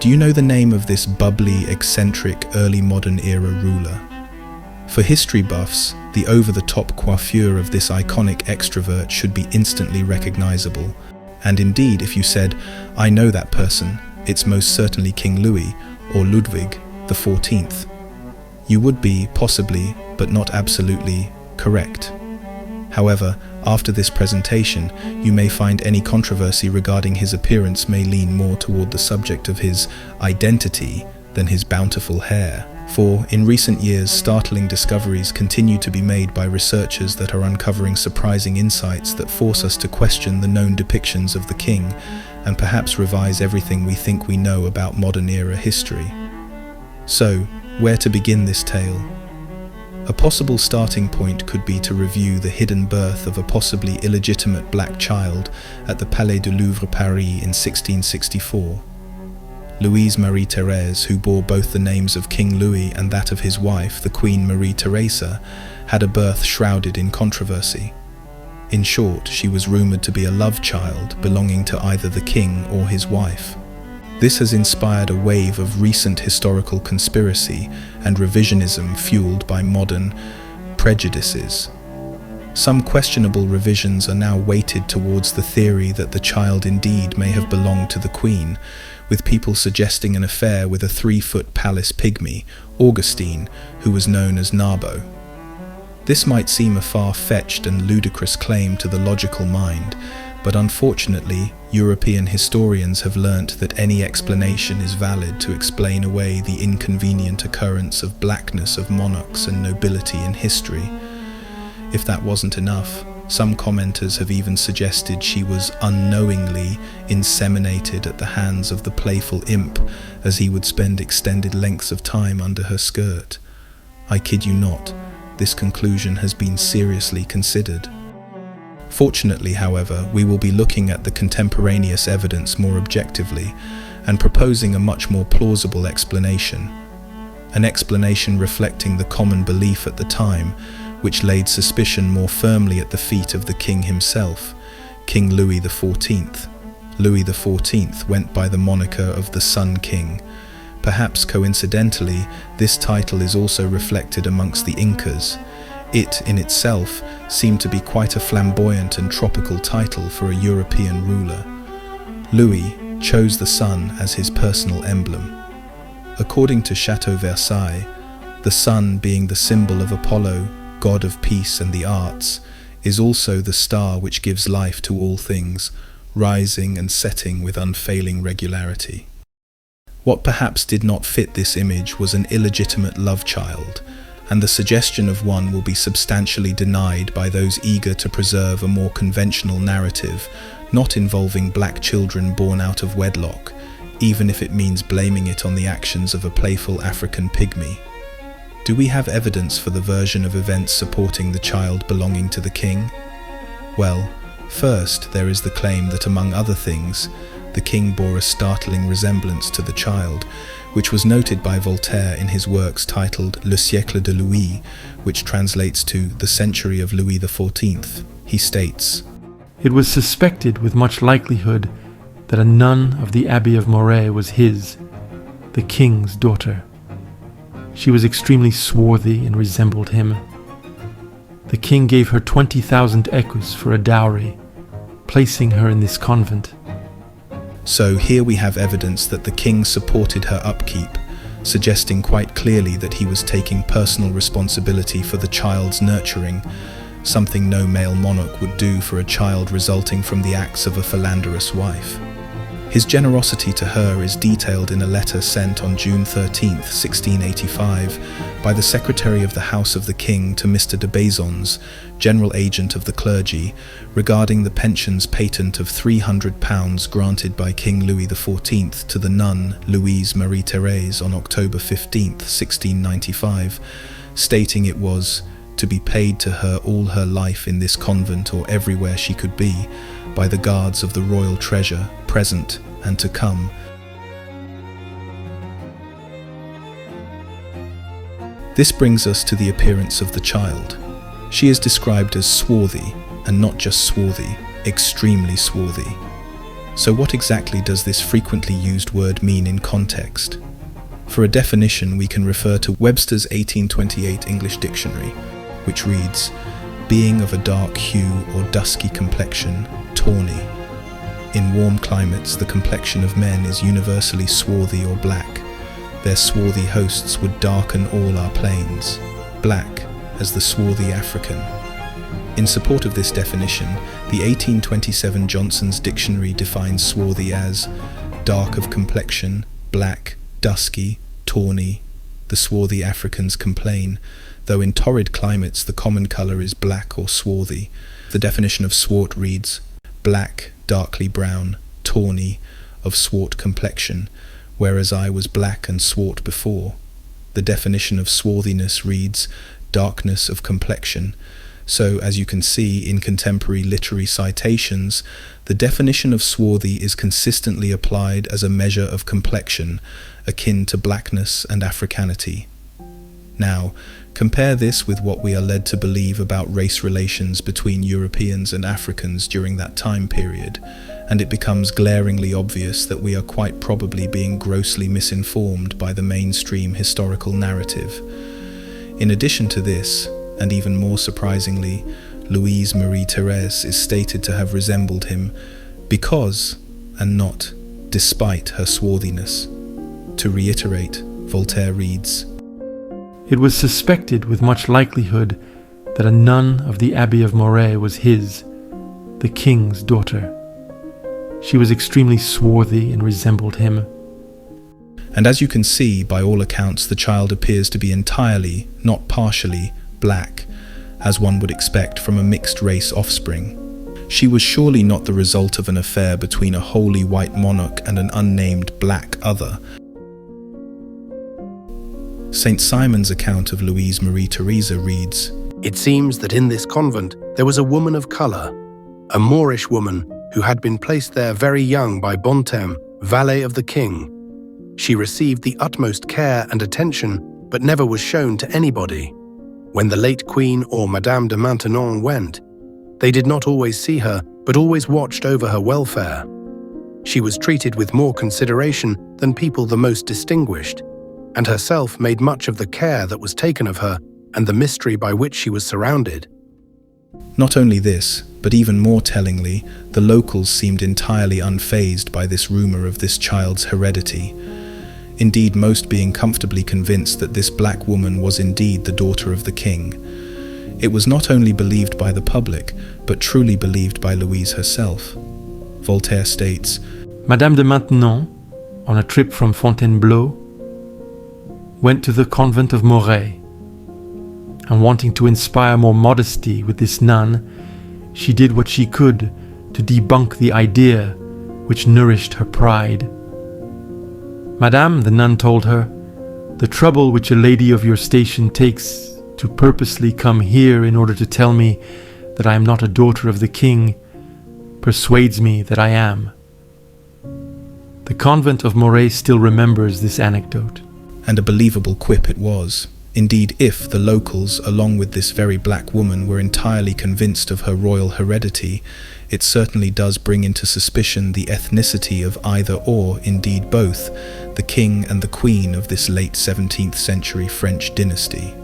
Do you know the name of this bubbly, eccentric, early modern era ruler? For history buffs, the over-the-top coiffure of this iconic extrovert should be instantly recognizable. And indeed, if you said, "I know that person, it's most certainly King Louie or Ludwig XIV," you would be, possibly, but not absolutely, correct. However, after this presentation, you may find any controversy regarding his appearance may lean more toward the subject of his identity than his bountiful hair. For, in recent years, startling discoveries continue to be made by researchers that are uncovering surprising insights that force us to question the known depictions of the king and perhaps revise everything we think we know about modern era history. So, where to begin this tale? A possible starting point could be to review the hidden birth of a possibly illegitimate black child at the Palais du Louvre Paris in 1664. Louise Marie-Therese, who bore both the names of King Louie and that of his wife, the Queen Marie Teresa, had a birth shrouded in controversy. In short, she was rumoured to be a love child belonging to either the king or his wife. This has inspired a wave of recent historical conspiracy and revisionism fueled by modern prejudices. Some questionable revisions are now weighted towards the theory that the child indeed may have belonged to the Queen, with people suggesting an affair with a 3-foot palace pygmy, Augustine, who was known as Narbo. This might seem a far-fetched and ludicrous claim to the logical mind, but unfortunately, European historians have learnt that any explanation is valid to explain away the inconvenient occurrence of blackness of monarchs and nobility in history. If that wasn't enough, some commenters have even suggested she was unknowingly inseminated at the hands of the playful imp, as he would spend extended lengths of time under her skirt. I kid you not, this conclusion has been seriously considered. Fortunately, however, we will be looking at the contemporaneous evidence more objectively and proposing a much more plausible explanation. An explanation reflecting the common belief at the time, which laid suspicion more firmly at the feet of the king himself, King Louis XIV. Louis XIV went by the moniker of the Sun King. Perhaps coincidentally, this title is also reflected amongst the Incas. It, in itself, seemed to be quite a flamboyant and tropical title for a European ruler. Louis chose the sun as his personal emblem. According to Chateau Versailles, the sun, being the symbol of Apollo, god of peace and the arts, is also the star which gives life to all things, rising and setting with unfailing regularity. What perhaps did not fit this image was an illegitimate love child, and the suggestion of one will be substantially denied by those eager to preserve a more conventional narrative, not involving black children born out of wedlock, even if it means blaming it on the actions of a playful African pygmy. Do we have evidence for the version of events supporting the child belonging to the king? Well, first there is the claim that, among other things, the king bore a startling resemblance to the child, which was noted by Voltaire in his works titled Le siècle de Louis, which translates to the century of Louis XIV. He states, "It was suspected with much likelihood that a nun of the Abbey of Moret was his, the king's daughter. She was extremely swarthy and resembled him. The king gave her 20,000 écus for a dowry, placing her in this convent." So here we have evidence that the king supported her upkeep, suggesting quite clearly that he was taking personal responsibility for the child's nurturing, something no male monarch would do for a child resulting from the acts of a philanderous wife. His generosity to her is detailed in a letter sent on June 13, 1685, by the Secretary of the House of the King to Mr. de Bezons, General Agent of the Clergy, regarding the pensions patent of £300 granted by King Louis XIV to the nun Louise Marie-Therese on October 15, 1695, stating it was to be paid to her all her life in this convent or everywhere she could be, by the guards of the royal treasure, present and to come. This brings us to the appearance of the child. She is described as swarthy, and not just swarthy, extremely swarthy. So what exactly does this frequently used word mean in context? For a definition, we can refer to Webster's 1828 English Dictionary, which reads, being of a dark hue or dusky complexion, tawny. In warm climates, the complexion of men is universally swarthy or black. Their swarthy hosts would darken all our plains, black as the swarthy African. In support of this definition, the 1827 Johnson's Dictionary defines swarthy as dark of complexion, black, dusky, tawny. The swarthy Africans complain, though in torrid climates the common colour is black or swarthy. The definition of swart reads, black, darkly brown, tawny, of swart complexion, whereas I was black and swart before. The definition of swarthiness reads, darkness of complexion. So, as you can see in contemporary literary citations, the definition of swarthy is consistently applied as a measure of complexion, akin to blackness and Africanity. Now, compare this with what we are led to believe about race relations between Europeans and Africans during that time period, and it becomes glaringly obvious that we are quite probably being grossly misinformed by the mainstream historical narrative. In addition to this, and even more surprisingly, Louise Marie-Therese is stated to have resembled him because, and not despite, her swarthiness. To reiterate, Voltaire reads, It was suspected with much likelihood that a nun of the Abbey of Moret was his, the king's daughter. She was extremely swarthy and resembled him. And as you can see, by all accounts, the child appears to be entirely, not partially, black, as one would expect from a mixed-race offspring. She was surely not the result of an affair between a wholly white monarch and an unnamed black other. St. Simon's account of Louise Marie-Therese reads, It seems that in this convent there was a woman of colour, a Moorish woman who had been placed there very young by Bontemps, valet of the king. She received the utmost care and attention, but never was shown to anybody. When the late Queen or Madame de Maintenon went, they did not always see her, but always watched over her welfare. She was treated with more consideration than people the most distinguished, and herself made much of the care that was taken of her and the mystery by which she was surrounded. Not only this, but even more tellingly, the locals seemed entirely unfazed by this rumour of this child's heredity. Indeed, most being comfortably convinced that this black woman was indeed the daughter of the king. It was not only believed by the public, but truly believed by Louise herself. Voltaire states, Madame de Maintenon, on a trip from Fontainebleau, went to the convent of Moret, and wanting to inspire more modesty with this nun, she did what she could to debunk the idea which nourished her pride. Madame, the nun told her, the trouble which a lady of your station takes to purposely come here in order to tell me that I am not a daughter of the king persuades me that I am. The convent of Moret still remembers this anecdote. And a believable quip it was. Indeed, if the locals, along with this very black woman, were entirely convinced of her royal heredity, it certainly does bring into suspicion the ethnicity of either or, indeed both, the king and the queen of this late 17th century French dynasty.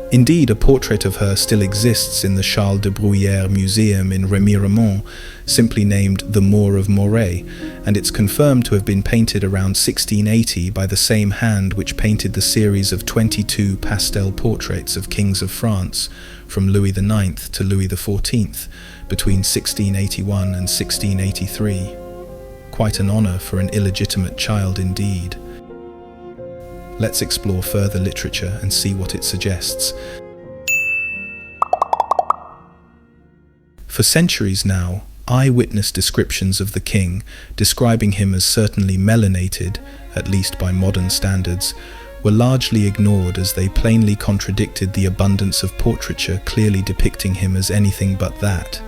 Indeed, a portrait of her still exists in the Charles de Bruyère Museum in Remiremont, simply named the Moor of Moret, and it's confirmed to have been painted around 1680 by the same hand which painted the series of 22 pastel portraits of kings of France, from Louis IX to Louis XIV, between 1681 and 1683. Quite an honour for an illegitimate child indeed. Let's explore further literature and see what it suggests. For centuries now, eyewitness descriptions of the king, describing him as certainly melanated, at least by modern standards, were largely ignored as they plainly contradicted the abundance of portraiture clearly depicting him as anything but that.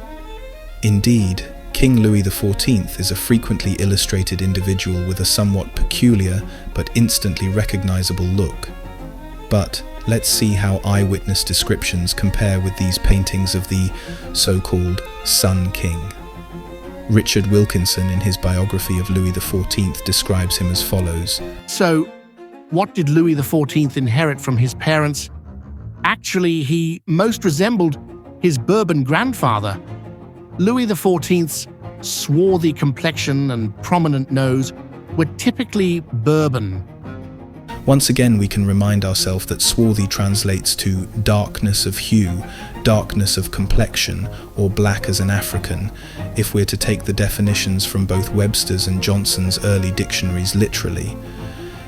Indeed, King Louis XIV is a frequently illustrated individual with a somewhat peculiar but instantly recognizable look. But let's see how eyewitness descriptions compare with these paintings of the so-called Sun King. Richard Wilkinson, in his biography of Louis XIV, describes him as follows. So, what did Louis XIV inherit from his parents? Actually, he most resembled his Bourbon grandfather. Louis XIV's swarthy complexion and prominent nose were typically Bourbon. Once again, we can remind ourselves that swarthy translates to darkness of hue, darkness of complexion, or black as an African, if we're to take the definitions from both Webster's and Johnson's early dictionaries literally.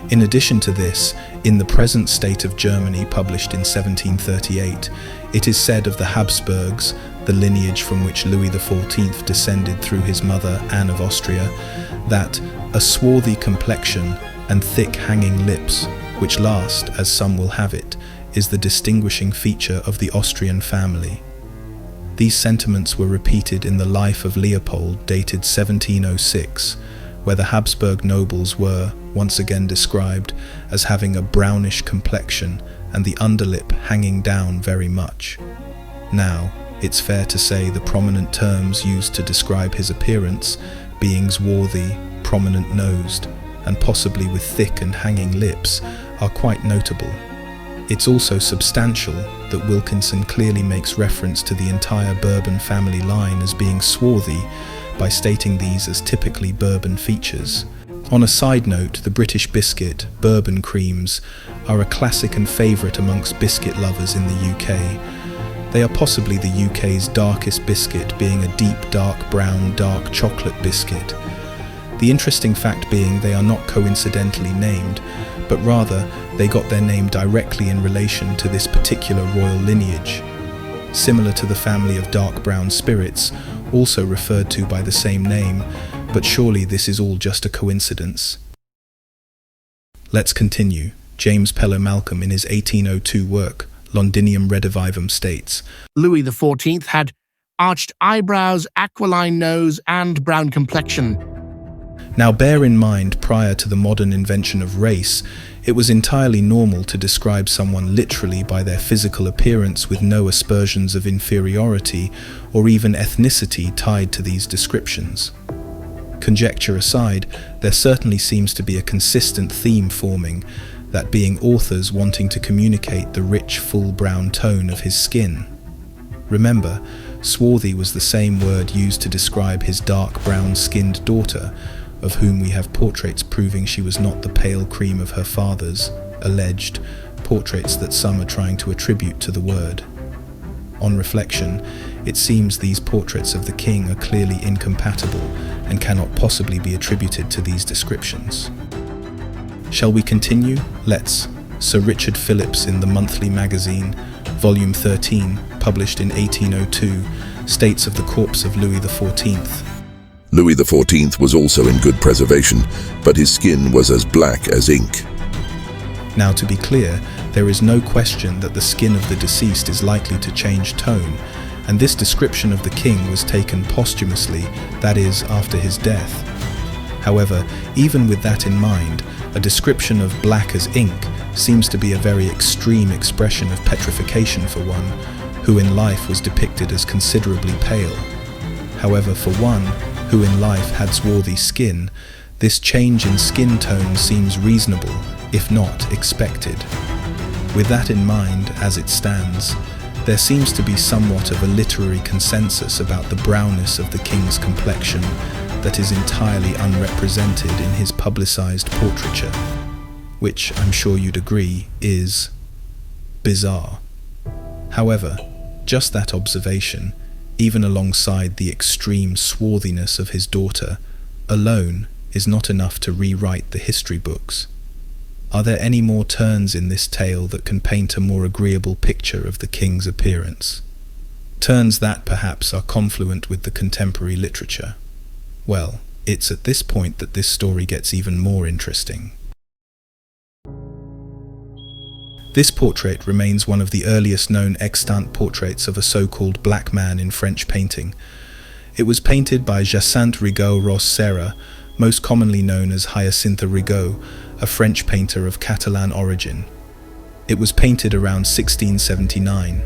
In addition to this, in The Present State of Germany, published in 1738, it is said of the Habsburgs, the lineage from which Louis XIV descended through his mother Anne of Austria, that a swarthy complexion and thick hanging lips, which last, as some will have it, is the distinguishing feature of the Austrian family. These sentiments were repeated in the Life of Leopold, dated 1706, where the Habsburg nobles were, once again described, as having a brownish complexion and the underlip hanging down very much. Now, it's fair to say the prominent terms used to describe his appearance, being swarthy, prominent-nosed, and possibly with thick and hanging lips, are quite notable. It's also substantial that Wilkinson clearly makes reference to the entire Bourbon family line as being swarthy by stating these as typically Bourbon features. On a side note, the British biscuit, Bourbon creams, are a classic and favourite amongst biscuit lovers in the UK. They are possibly the UK's darkest biscuit, being a deep dark brown dark chocolate biscuit. The interesting fact being they are not coincidentally named, but rather they got their name directly in relation to this particular royal lineage. Similar to the family of dark brown spirits, also referred to by the same name, but surely this is all just a coincidence. Let's continue. James Pellow Malcolm, in his 1802 work, Londinium Redivivum, states, Louis XIV had arched eyebrows, aquiline nose, and brown complexion. Now bear in mind, prior to the modern invention of race, it was entirely normal to describe someone literally by their physical appearance with no aspersions of inferiority or even ethnicity tied to these descriptions. Conjecture aside, there certainly seems to be a consistent theme forming, that being authors wanting to communicate the rich, full brown tone of his skin. Remember, swarthy was the same word used to describe his dark brown-skinned daughter, of whom we have portraits proving she was not the pale cream of her father's, alleged, portraits that some are trying to attribute to the word. On reflection, it seems these portraits of the king are clearly incompatible and cannot possibly be attributed to these descriptions. Shall we continue? Let's. Sir Richard Phillips, in the Monthly Magazine, Volume 13, published in 1802, states of the corpse of Louis XIV. Louis XIV was also in good preservation, but his skin was as black as ink. Now, to be clear, there is no question that the skin of the deceased is likely to change tone, and this description of the king was taken posthumously, that is, after his death. However, even with that in mind, a description of black as ink seems to be a very extreme expression of petrification for one, who in life was depicted as considerably pale. However, for one who in life had swarthy skin, this change in skin tone seems reasonable, if not expected. With that in mind, as it stands, there seems to be somewhat of a literary consensus about the brownness of the king's complexion that is entirely unrepresented in his publicized portraiture, which, I'm sure you'd agree, is bizarre. However, just that observation, even alongside the extreme swarthiness of his daughter, alone is not enough to rewrite the history books. Are there any more turns in this tale that can paint a more agreeable picture of the king's appearance? Turns that perhaps are confluent with the contemporary literature? Well, it's at this point that this story gets even more interesting. This portrait remains one of the earliest known extant portraits of a so-called black man in French painting. It was painted by Jacinthe Rigaud-Ros Serra, most commonly known as Hyacinthe Rigaud, a French painter of Catalan origin. It was painted around 1679.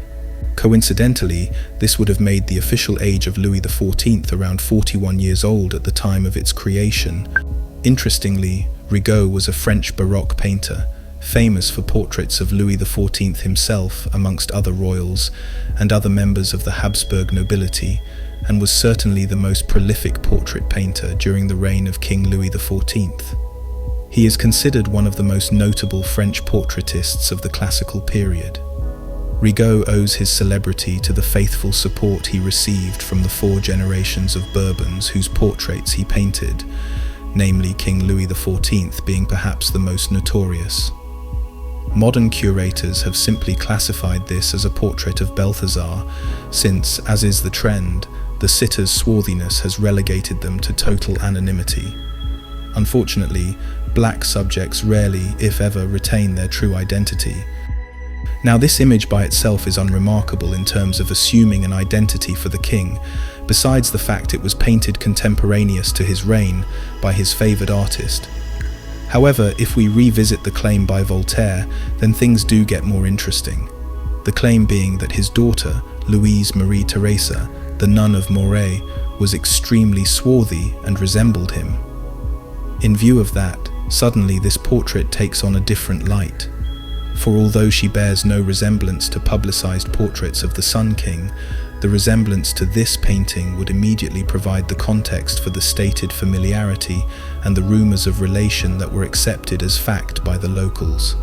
Coincidentally, this would have made the official age of Louis XIV around 41 years old at the time of its creation. Interestingly, Rigaud was a French Baroque painter, famous for portraits of Louis XIV himself amongst other royals and other members of the Habsburg nobility, and was certainly the most prolific portrait painter during the reign of King Louis XIV. He is considered one of the most notable French portraitists of the classical period. Rigaud owes his celebrity to the faithful support he received from the 4 generations of Bourbons whose portraits he painted, namely King Louis XIV being perhaps the most notorious. Modern curators have simply classified this as a portrait of Balthazar, since, as is the trend, the sitter's swarthiness has relegated them to total anonymity. Unfortunately, black subjects rarely, if ever, retain their true identity. Now, this image by itself is unremarkable in terms of assuming an identity for the king, besides the fact it was painted contemporaneous to his reign by his favoured artist. However, if we revisit the claim by Voltaire, then things do get more interesting. The claim being that his daughter, Louise Marie-Therese, the Nun of Moret, was extremely swarthy and resembled him. In view of that, suddenly this portrait takes on a different light. For although she bears no resemblance to publicized portraits of the Sun King, the resemblance to this painting would immediately provide the context for the stated familiarity and the rumors of relation that were accepted as fact by the locals.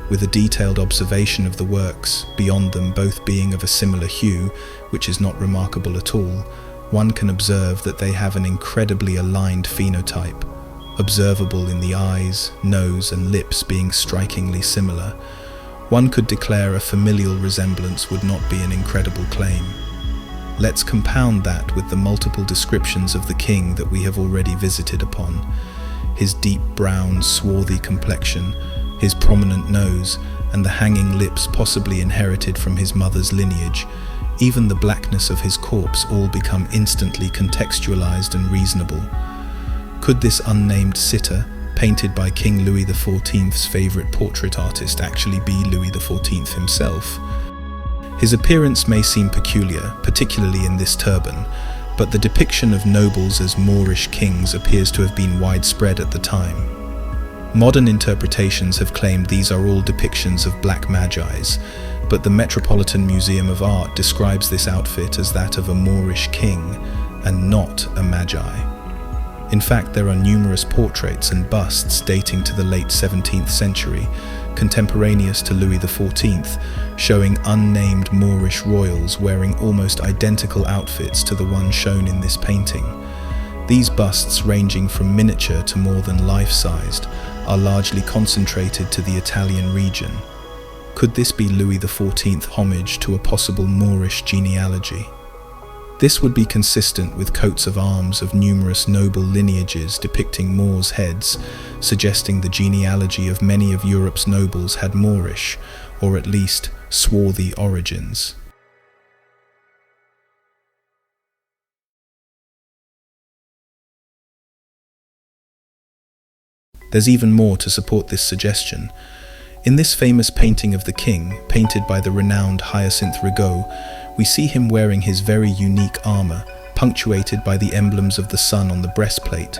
With a detailed observation of the works, beyond them both being of a similar hue, which is not remarkable at all, one can observe that they have an incredibly aligned phenotype, observable in the eyes, nose, and lips being strikingly similar. One could declare a familial resemblance would not be an incredible claim. Let's compound that with the multiple descriptions of the king that we have already visited upon. His deep brown, swarthy complexion, his prominent nose, and the hanging lips possibly inherited from his mother's lineage, even the blackness of his corpse all become instantly contextualized and reasonable. Could this unnamed sitter, painted by King Louis XIV's favorite portrait artist, actually be Louis XIV himself? His appearance may seem peculiar, particularly in this turban, but the depiction of nobles as Moorish kings appears to have been widespread at the time. Modern interpretations have claimed these are all depictions of black magi's, but the Metropolitan Museum of Art describes this outfit as that of a Moorish king and not a magi. In fact, there are numerous portraits and busts dating to the late 17th century, contemporaneous to Louis XIV, showing unnamed Moorish royals wearing almost identical outfits to the one shown in this painting. These busts, ranging from miniature to more than life-sized, are largely concentrated to the Italian region. Could this be Louis XIV homage to a possible Moorish genealogy? This would be consistent with coats of arms of numerous noble lineages depicting Moors' heads, suggesting the genealogy of many of Europe's nobles had Moorish, or at least swarthy origins. There's even more to support this suggestion. In this famous painting of the king, painted by the renowned Hyacinthe Rigaud, we see him wearing his very unique armor, punctuated by the emblems of the sun on the breastplate,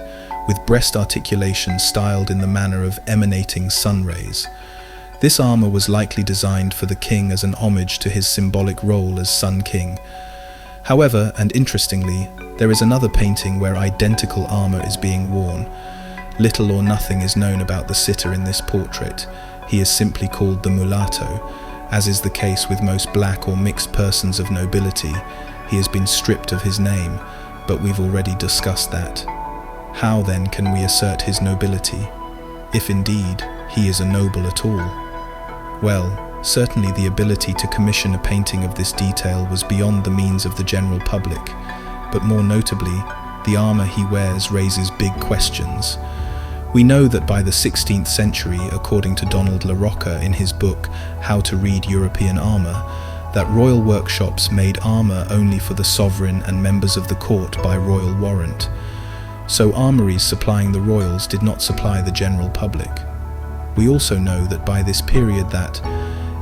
with breast articulation styled in the manner of emanating sun rays. This armor was likely designed for the king as an homage to his symbolic role as Sun King. However, and interestingly, there is another painting where identical armor is being worn. Little or nothing is known about the sitter in this portrait. He is simply called the mulatto. As is the case with most black or mixed persons of nobility, he has been stripped of his name, but we've already discussed that. How then can we assert his nobility, if indeed he is a noble at all? Well, certainly the ability to commission a painting of this detail was beyond the means of the general public, but more notably, the armor he wears raises big questions. We know that by the 16th century, according to Donald LaRocca in his book How to Read European Armor, that royal workshops made armor only for the sovereign and members of the court by royal warrant. So armories supplying the royals did not supply the general public. We also know that by this period that,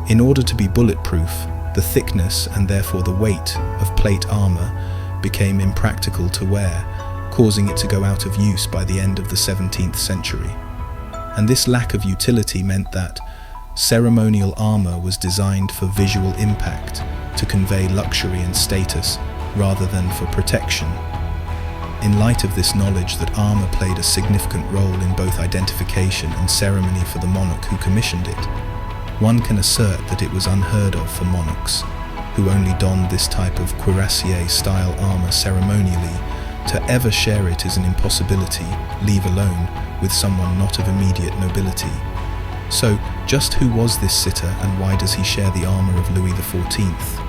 in order to be bulletproof, The thickness, and therefore the weight, of plate armor became impractical to wear, causing it to go out of use by the end of the 17th century. And this lack of utility meant that ceremonial armor was designed for visual impact, to convey luxury and status, rather than for protection. In light of this knowledge that armor played a significant role in both identification and ceremony for the monarch who commissioned it, one can assert that it was unheard of for monarchs, who only donned this type of cuirassier-style armor ceremonially, to ever share it is an impossibility, leave alone with someone not of immediate nobility. So, just who was this sitter, and why does he share the armor of Louis XIV?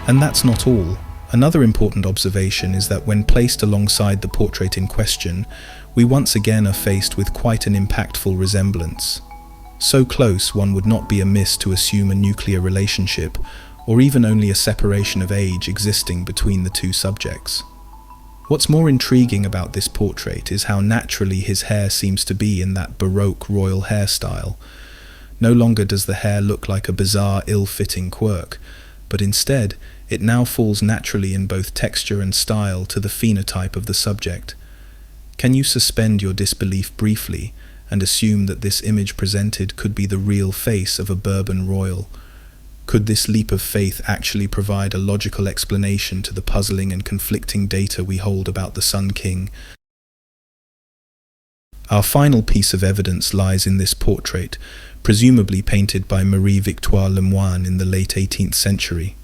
And that's not all. Another important observation is that when placed alongside the portrait in question, we once again are faced with quite an impactful resemblance. So close, one would not be amiss to assume a nuclear relationship, or even only a separation of age existing between the two subjects. What's more intriguing about this portrait is how naturally his hair seems to be in that Baroque royal hairstyle. No longer does the hair look like a bizarre, ill-fitting quirk, but instead, it now falls naturally in both texture and style to the phenotype of the subject. Can you suspend your disbelief briefly and assume that this image presented could be the real face of a Bourbon royal? Could this leap of faith actually provide a logical explanation to the puzzling and conflicting data we hold about the Sun King? Our final piece of evidence lies in this portrait, presumably painted by Marie-Victoire Lemoine in the late 18th century.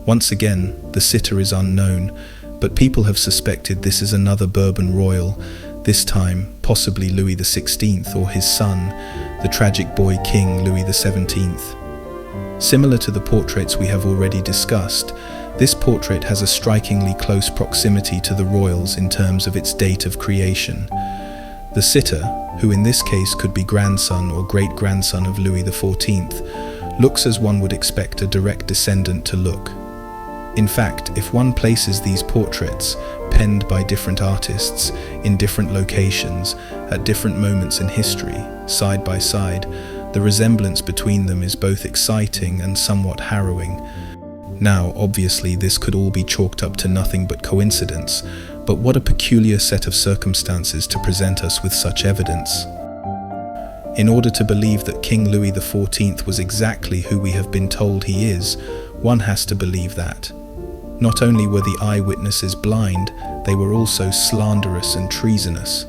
Once again, the sitter is unknown, but people have suspected this is another Bourbon royal, this time possibly Louis XVI or his son, the tragic boy King Louie XVII. Similar to the portraits we have already discussed, this portrait has a strikingly close proximity to the royals in terms of its date of creation. The sitter, who in this case could be grandson or great-grandson of Louis XIV, looks as one would expect a direct descendant to look. In fact, if one places these portraits, penned by different artists, in different locations, at different moments in history, side by side, the resemblance between them is both exciting and somewhat harrowing. Now, obviously, this could all be chalked up to nothing but coincidence, but what a peculiar set of circumstances to present us with such evidence. In order to believe that King Louis XIV was exactly who we have been told he is, one has to believe that. Not only were the eyewitnesses blind, they were also slanderous and treasonous.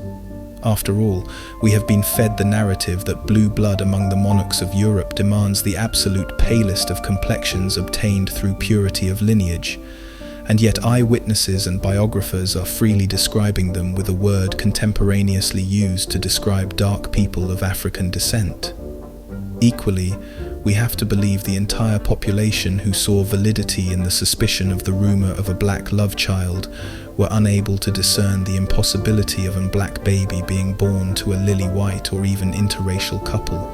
After all, we have been fed the narrative that blue blood among the monarchs of Europe demands the absolute palest of complexions obtained through purity of lineage, and yet eyewitnesses and biographers are freely describing them with a word contemporaneously used to describe dark people of African descent. Equally, we have to believe the entire population who saw validity in the suspicion of the rumor of a black love child were unable to discern the impossibility of a black baby being born to a lily-white or even interracial couple.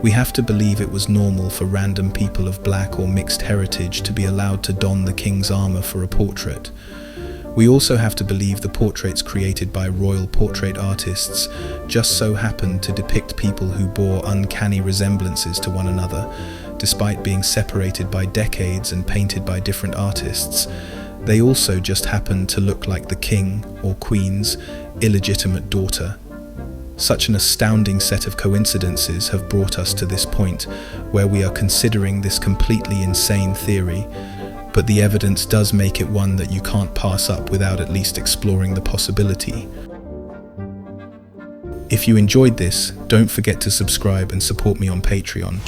We have to believe it was normal for random people of black or mixed heritage to be allowed to don the king's armor for a portrait. We also have to believe the portraits created by royal portrait artists just so happened to depict people who bore uncanny resemblances to one another, despite being separated by decades and painted by different artists. They also just happened to look like the king or queen's illegitimate daughter. Such an astounding set of coincidences have brought us to this point where we are considering this completely insane theory, but the evidence does make it one that you can't pass up without at least exploring the possibility. If you enjoyed this, don't forget to subscribe and support me on Patreon.